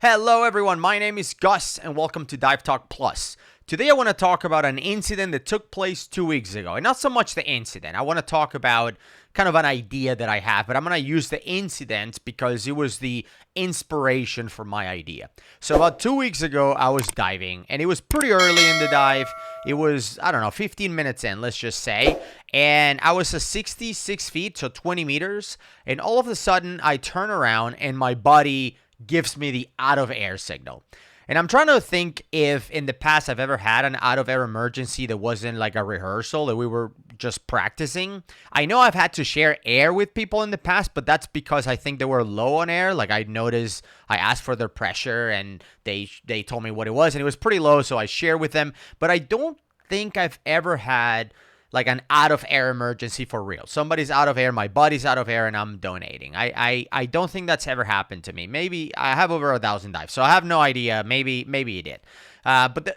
Hello everyone, my name is Gus and welcome to Dive Talk Plus. Today I want to talk about an incident that took place 2 weeks ago. And not so much the incident. I want to talk about kind of an idea that I have, but I'm going to use the incident because it was the inspiration for my idea. So about 2 weeks ago, I was diving and it was pretty early in the dive. It was, 15 minutes in, let's just say. And I was at 66 feet, so 20 meters. And all of a sudden I turn around and my body gives me the out of air signal. And I'm trying to think if in the past I've ever had an out of air emergency that wasn't like a rehearsal, that we were just practicing. I know I've had to share air with people in the past, but that's because I think they were low on air. Like I noticed, I asked for their pressure and they told me what it was and it was pretty low, so I shared with them. But I don't think I've ever had like an out of air emergency for real. Somebody's out of air, my body's out of air, and I'm donating. I don't think that's ever happened to me. Maybe I have over 1,000 dives, so I have no idea. Maybe it did.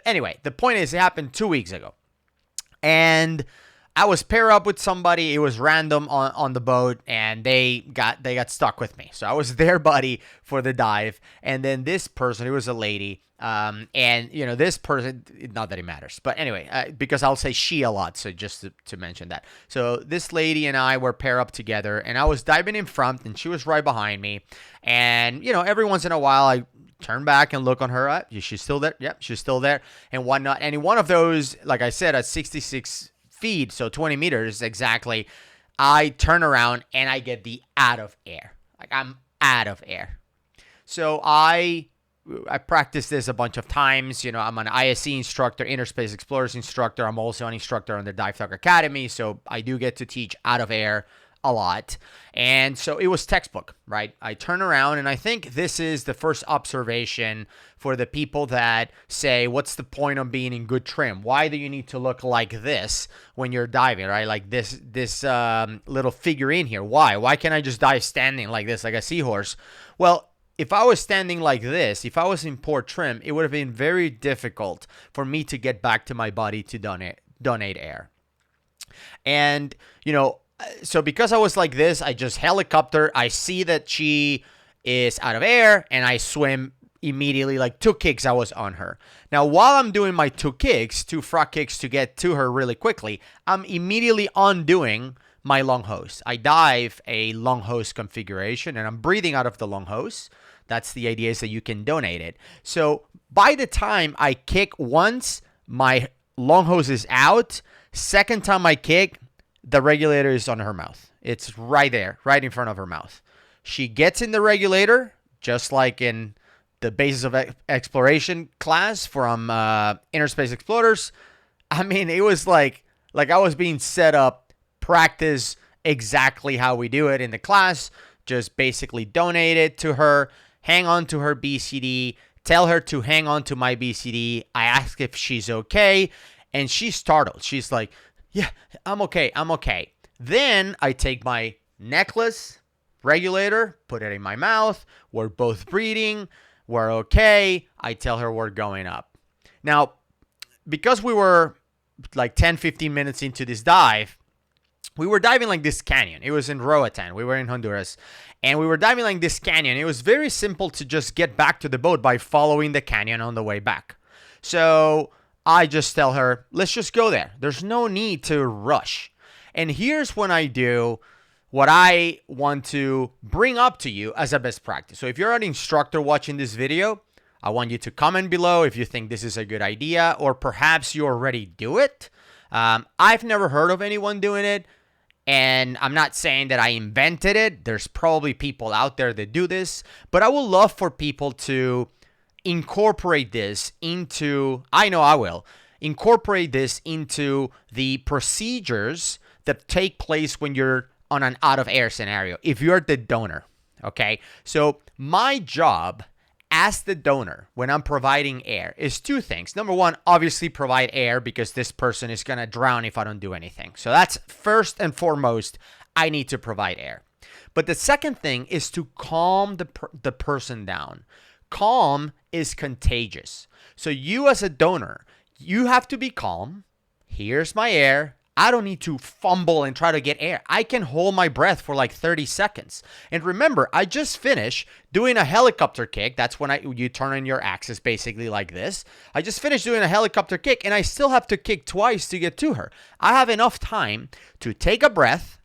Anyway, the point is it happened 2 weeks ago. And I was paired up with somebody. It was random on the boat, and they got stuck with me. So I was their buddy for the dive. And then this person, it was a lady, and this person, not that it matters, but anyway, because I'll say she a lot, so just to mention that. So this lady and I were paired up together, and I was diving in front, and she was right behind me. And every once in a while, I turn back and look on her. She's still there. Yep, she's still there, and whatnot. And in one of those, like I said, at 66 feet, so 20 meters exactly, I turn around and I get the out of air. Like I'm out of air. So I practiced this a bunch of times. I'm an ISC instructor, Inner Space Explorers instructor. I'm also an instructor on the Dive Talk Academy, so I do get to teach out of air a lot. And so it was textbook, right? I turn around, and I think this is the first observation for the people that say, what's the point of being in good trim? Why do you need to look like this when you're diving, right? Like this little figurine here. Why can't I just dive standing like this, like a seahorse? Well, if I was standing like this, if I was in poor trim, it would have been very difficult for me to get back to my body to donate air. And, so because I was like this, I just helicopter. I see that she is out of air, and I swim immediately, like 2 kicks I was on her. Now, while I'm doing my 2 frog kicks to get to her really quickly, I'm immediately undoing my long hose. I dive a long hose configuration, and I'm breathing out of the long hose. That's the idea, is that you can donate it. So by the time I kick once, my long hose is out. Second time I kick, the regulator is on her mouth. It's right there, right in front of her mouth. She gets in the regulator, just like in the Basis of Exploration class from Inner Space Explorers. I mean, it was like I was being set up, practice exactly how we do it in the class. Just basically donate it to her, hang on to her BCD, tell her to hang on to my BCD. I ask if she's okay, and she's startled. She's like, yeah, I'm okay. Then I take my necklace, regulator, put it in my mouth. We're both breathing. We're okay. I tell her we're going up. Now, because we were like 10, 15 minutes into this dive, we were diving like this canyon. It was in Roatan. We were in Honduras. And we were diving like this canyon. It was very simple to just get back to the boat by following the canyon on the way back. So I just tell her, let's just go there. There's no need to rush. And here's when I do what I want to bring up to you as a best practice. So if you're an instructor watching this video, I want you to comment below if you think this is a good idea, or perhaps you already do it. I've never heard of anyone doing it, and I'm not saying that I invented it. There's probably people out there that do this, but I would love for people to incorporate this into, I know I will, incorporate this into the procedures that take place when you're on an out of air scenario, if you're the donor, okay? So my job as the donor when I'm providing air is 2 things. Number one, obviously provide air because this person is going to drown if I don't do anything. So that's first and foremost, I need to provide air. But the second thing is to calm the person down. Calm is contagious. So you as a donor, you have to be calm. Here's my air. I don't need to fumble and try to get air. I can hold my breath for like 30 seconds. And remember, I just finished doing a helicopter kick. That's when you turn on your axis basically like this. I just finished doing a helicopter kick and I still have to kick twice to get to her. I have enough time to take a breath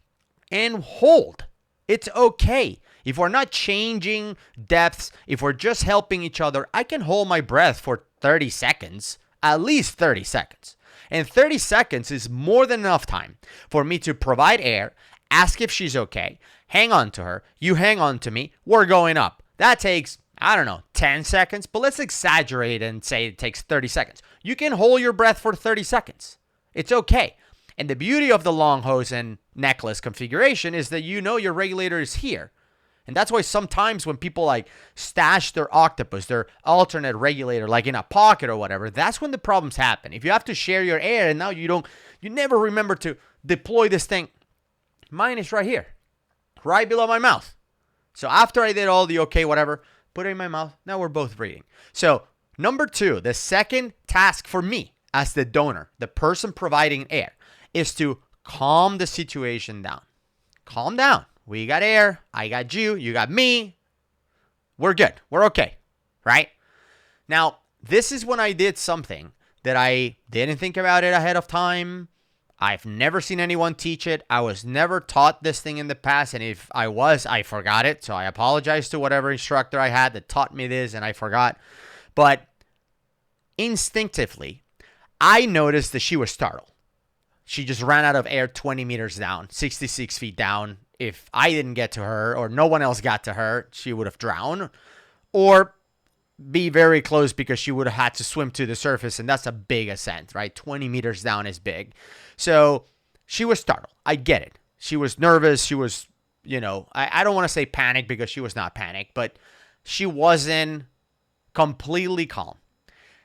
and hold. It's okay. If we're not changing depths, if we're just helping each other, I can hold my breath for 30 seconds, at least 30 seconds. And 30 seconds is more than enough time for me to provide air, ask if she's okay, hang on to her, you hang on to me, we're going up. That takes, 10 seconds, but let's exaggerate and say it takes 30 seconds. You can hold your breath for 30 seconds. It's okay. And the beauty of the long hose and necklace configuration is that your regulator is here. And that's why sometimes when people like stash their octopus, their alternate regulator, like in a pocket or whatever, that's when the problems happen. If you have to share your air and now you never remember to deploy this thing. Mine is right here, right below my mouth. So after I did all the okay, whatever, put it in my mouth. Now we're both breathing. So number 2, the second task for me as the donor, the person providing air, is to calm the situation down. Calm down. We got air. I got you. You got me. We're good. We're okay. Right? Now, this is when I did something that I didn't think about it ahead of time. I've never seen anyone teach it. I was never taught this thing in the past. And if I was, I forgot it. So I apologize to whatever instructor I had that taught me this and I forgot. But instinctively, I noticed that she was startled. She just ran out of air 20 meters down, 66 feet down. If I didn't get to her or no one else got to her, she would have drowned or be very close because she would have had to swim to the surface. And that's a big ascent, right? 20 meters down is big. So she was startled. I get it. She was nervous. She was, I don't want to say panic because she was not panicked, but she wasn't completely calm.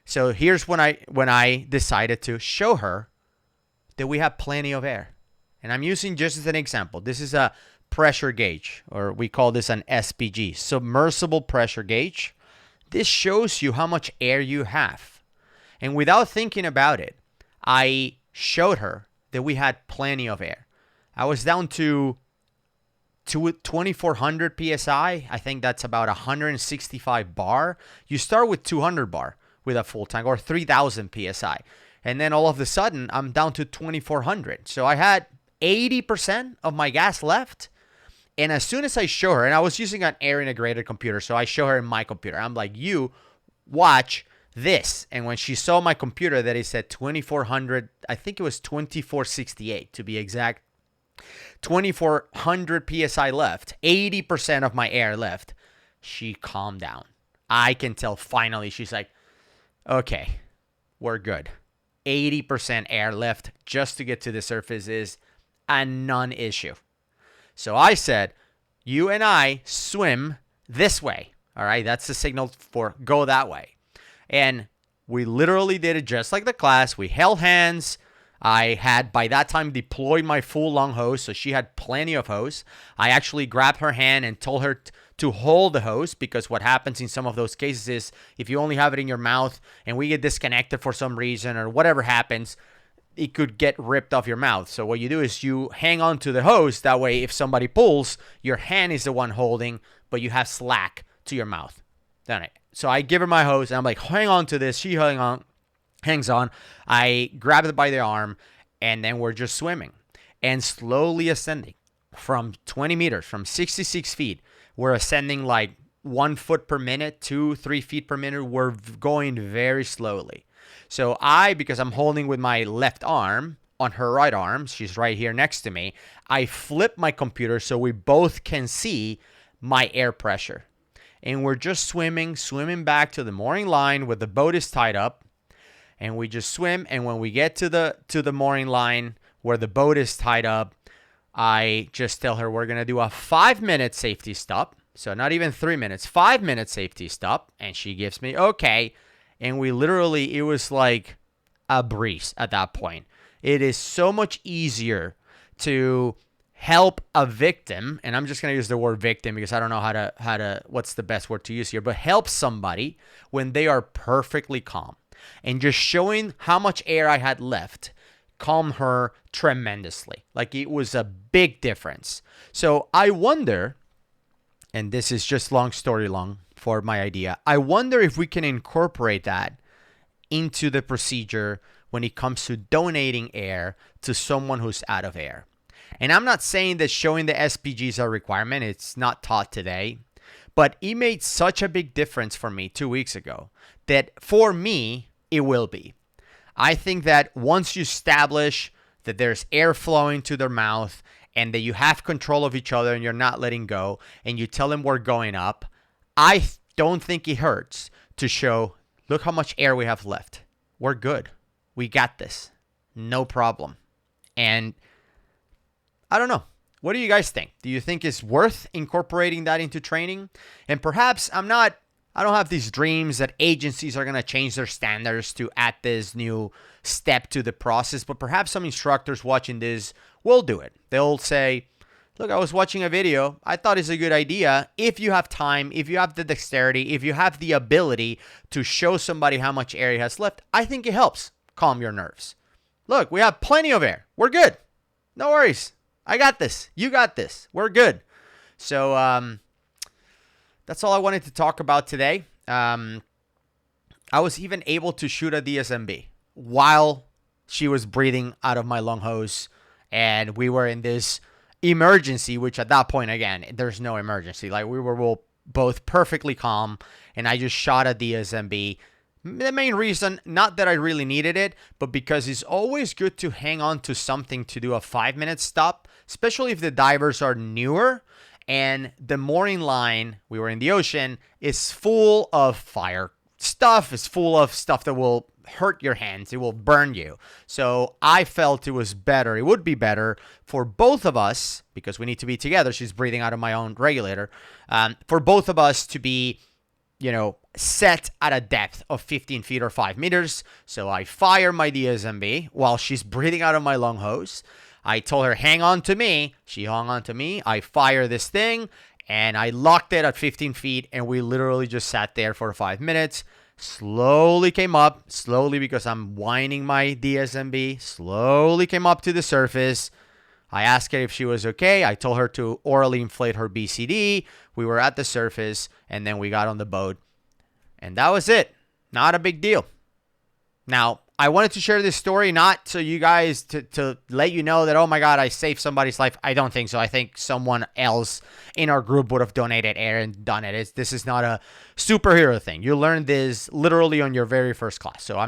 So here's when I decided to show her that we have plenty of air. And I'm using just as an example. This is a pressure gauge, or we call this an SPG, submersible pressure gauge. This shows you how much air you have. And without thinking about it, I showed her that we had plenty of air. I was down to 2,400 PSI. I think that's about 165 bar. You start with 200 bar with a full tank, or 3,000 PSI. And then all of a sudden, I'm down to 2,400. So I had 80% of my gas left. And as soon as I show her, and I was using an air integrated computer, so I show her in my computer. I'm like, you watch this. And when she saw my computer that it said 2,400, I think it was 2,468 to be exact, 2,400 PSI left, 80% of my air left, she calmed down. I can tell finally she's like, okay, we're good. 80% air left just to get to the surface is a non-issue. So I said, you and I swim this way. All right, that's the signal for go that way. And we literally did it just like the class. We held hands. I had, by that time, deployed my full long hose, so she had plenty of hose. I actually grabbed her hand and told her to hold the hose, because what happens in some of those cases is if you only have it in your mouth and we get disconnected for some reason or whatever happens, it could get ripped off your mouth. So what you do is you hang on to the hose. That way, if somebody pulls, your hand is the one holding, but you have slack to your mouth. So I give her my hose and I'm like, hang on to this. She hangs on. I grab it by the arm and then we're just swimming and slowly ascending from 20 meters, from 66 feet. We're ascending like 1 foot per minute, 2-3 feet per minute. We're going very slowly. So because I'm holding with my left arm on her right arm, she's right here next to me, I flip my computer so we both can see my air pressure. And we're just swimming back to the mooring line where the boat is tied up. And we just swim. And when we get to the mooring line where the boat is tied up, I just tell her we're going to do a 5-minute safety stop. So not even 3 minutes, 5-minute safety stop. And she gives me okay. And we literally, it was like a breeze at that point. It is so much easier to help a victim. And I'm just going to use the word victim because I don't know how to, what's the best word to use here, but help somebody when they are perfectly calm. And just showing how much air I had left calmed her tremendously. Like, it was a big difference. So I wonder, and this is just long story long for my idea, I wonder if we can incorporate that into the procedure when it comes to donating air to someone who's out of air. And I'm not saying that showing the SPG is a requirement. It's not taught today. But it made such a big difference for me 2 weeks ago that for me, it will be. I think that once you establish that there's air flowing to their mouth and that you have control of each other and you're not letting go and you tell them we're going up, I don't think it hurts to show, look how much air we have left. We're good. We got this. No problem. And I don't know. What do you guys think? Do you think it's worth incorporating that into training? And perhaps I don't have these dreams that agencies are going to change their standards to add this new step to the process, but perhaps some instructors watching this will do it. They'll say, look, I was watching a video. I thought it's a good idea. If you have time, if you have the dexterity, if you have the ability to show somebody how much air he has left, I think it helps calm your nerves. Look, we have plenty of air. We're good. No worries. I got this. You got this. We're good. So that's all I wanted to talk about today. I was even able to shoot a DSMB while she was breathing out of my lung hose. And we were in this emergency, which at that point, again, there's no emergency. Like, we were both perfectly calm. And I just shot a DSMB. The main reason, not that I really needed it, but because it's always good to hang on to something to do a 5-minute stop, especially if the divers are newer and the mooring line, we were in the ocean, is full of fire stuff, is full of stuff that will hurt your hands, it will burn you. So I felt it would be better for both of us, because we need to be together, she's breathing out of my own regulator, for both of us to be, set at a depth of 15 feet or 5 meters. So I fire my DSMB while she's breathing out of my lung hose. I told her, hang on to me. She hung on to me. I fire this thing and I locked it at 15 feet. And we literally just sat there for 5 minutes. Slowly came up, because I'm winding my DSMB, slowly came up to the surface. I asked her if she was okay. I told her to orally inflate her BCD. We were at the surface and then we got on the boat. And that was it. Not a big deal. Now, I wanted to share this story not so you guys to let you know that, oh my God, I saved somebody's life. I don't think so. I think someone else in our group would have donated air and done it. This is not a superhero thing. You learned this literally on your very first class. So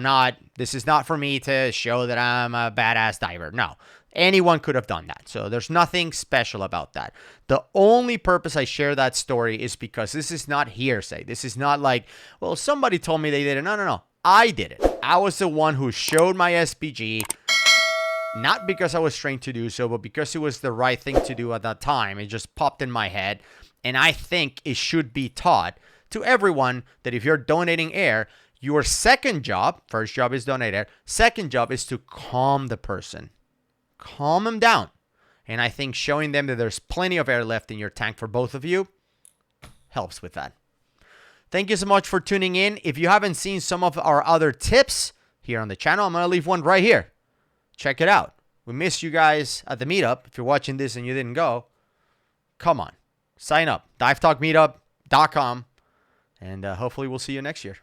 this is not for me to show that I'm a badass diver. No. Anyone could have done that. So there's nothing special about that. The only purpose I share that story is because this is not hearsay. This is not like, well, somebody told me they did it. No. I did it. I was the one who showed my SPG, not because I was trained to do so, but because it was the right thing to do at that time. It just popped in my head. And I think it should be taught to everyone that if you're donating air, your second job, first job is donate air, second job is to calm the person. Calm them down. And I think showing them that there's plenty of air left in your tank for both of you helps with that. Thank you so much for tuning in. If you haven't seen some of our other tips here on the channel, I'm going to leave one right here. Check it out. We missed you guys at the meetup. If you're watching this and you didn't go, come on. Sign up. DiveTalkMeetup.com. And hopefully we'll see you next year.